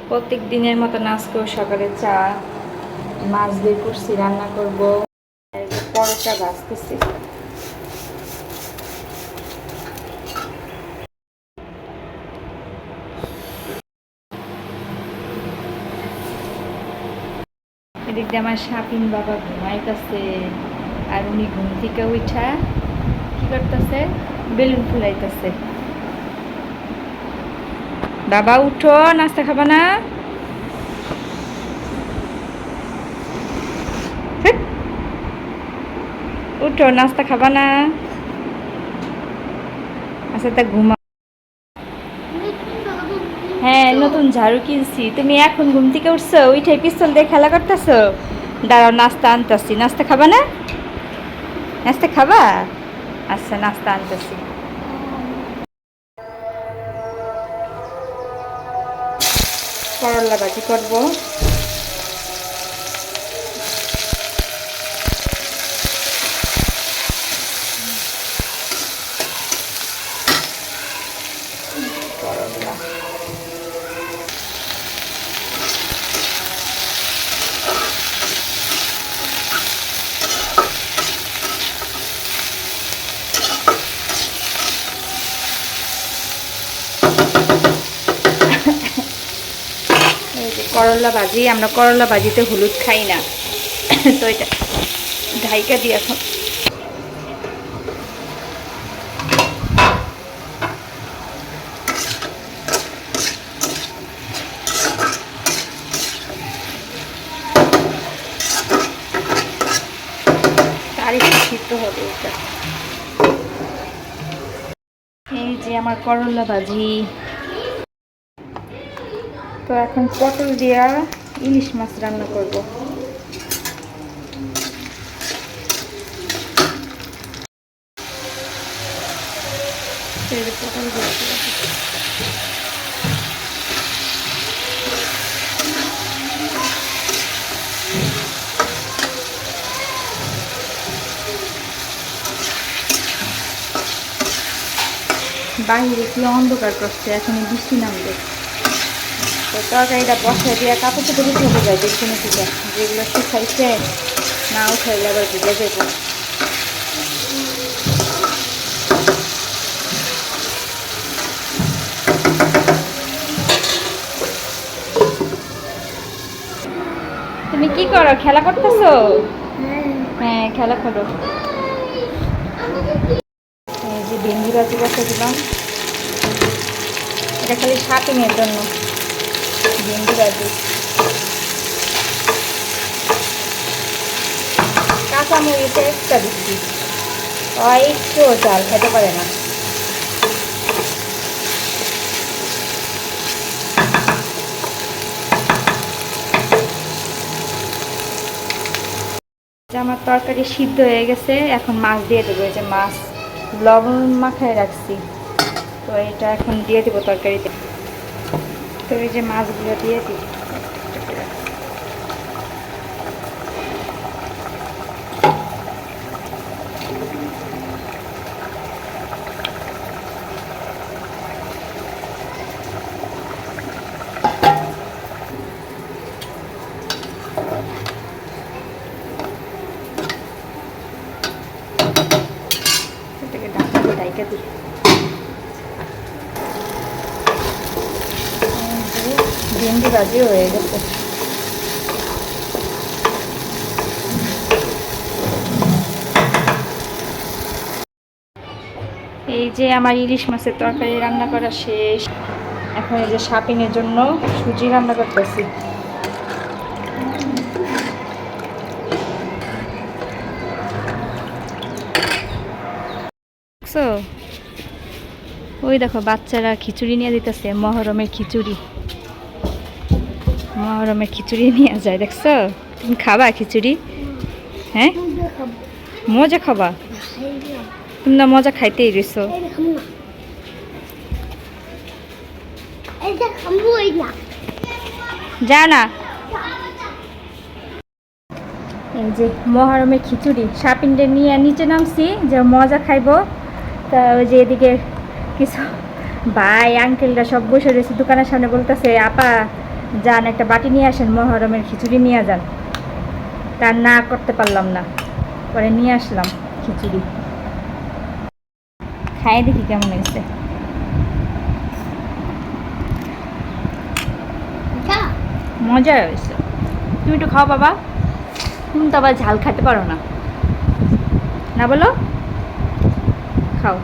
প্রত্যেক দিনের মতো আজকেও সকালে চা, মাছ বের করছি, রান্না করব। পরোটা ভাজতেছি। এদিক দিয়ে আমার শাপিন বাবা ঘুমাইতেছে, আর উনি ঘুম থেকে উঠা কি করতেছে, বেলুন ফুলাইতেছে। বাবা উঠো, নাস্তা খাবা না? উঠো, নাস্তা খাবা না? আচ্ছা তা ঘুমা। হ্যাঁ, নতুন ঝাড়ু কিনছি। তুমি এখন ঘুম থেকে উঠছো, উঠে পিস্তল দিয়ে খেলা করতেছো? দাঁড়াও, নাস্তা আনতেছি। নাস্তা খাবা না? নাস্তা খাবা? আচ্ছা, নাস্তা আনতেছি। করলা ভাজি করবো। করলা এই যে করলা ভাজি। আমরা করলা ভাজিতে হলুদ খাই না, তো এটা ঢাইকা দিই এখন। আর একটু সিদ্ধ হবে এটা। এই যে আমার করলা ভাজি। তো এখন পটল দিয়া ইলিশ মাছ রান্না করব। এই যে পটল দিয়ে বাইরে কি অন্ধকার করছে, এখন বৃষ্টি নামবে। তো তরকারিটা বসে দিয়ে কাপড় চোপড় উঠে যায় দেখুন থেকে, যেগুলো শুকাইছে না উঠাইলে আবার ভিজে যাবো। তুমি কি করো, খেলা করতেছো? হ্যাঁ, খেলা করো। এই যে ভেন্ডি ভাজি বসে দিলাম, এটা খালি শাপিংয়ের জন্য। ভেন্ডি ভাজি, কাঁচামরিচ একটা দিচ্ছি, একটু চাল খেতে পারে না। আমার তরকারি সিদ্ধ হয়ে গেছে, এখন মাছ দিয়ে দেবো। এই যে মাছ লবণ মাখায় রাখছি, তো এটা এখন দিয়ে দেবো তরকারিতে। তো এই যে মাছগুলো দিয়ে দিই। এটাকে ঢাকা দিই। ভেন্ডি ভাজিও হয়ে গেছে। এই যে আমার ইলিশ মাছের তরকারি রান্না করা শেষ। এখন এই যে শাপিংয়ের জন্য সুজি রান্না করতেছি। ওই দেখো বাচ্চারা খিচুড়ি নিয়ে দিতেছে, মহরমের খিচুড়ি। মহরমের খিচুড়ি নিয়ে যায়, দেখছো? তুমি খাবা খিচুড়ি? হ্যাঁ, মজা খাবা? তুমি না মজা খাইতেই রয়েছো। যা না। এই যে মহরমের খিচুড়ি শাপিংটা নিয়ে নিচে নামছি যে মজা খাইবো। তা ওই যে এদিকে কিছু ভাই আঙ্কেলরা সব বসে রয়েছে দোকানের সামনে, বলতেছে আপা যান একটা বাটি নিয়ে আসেন, মহরমের খিচুড়ি নিয়ে যান। তার না করতে পারলাম না, পরে নিয়ে আসলাম খিচুড়ি। খাই দেখি কেমন হয়েছে। মজা হয়েছে। তুমি একটু খাও বাবা, তুমি তো আবার ঝাল খেতে পারো না, না বলো? খাও।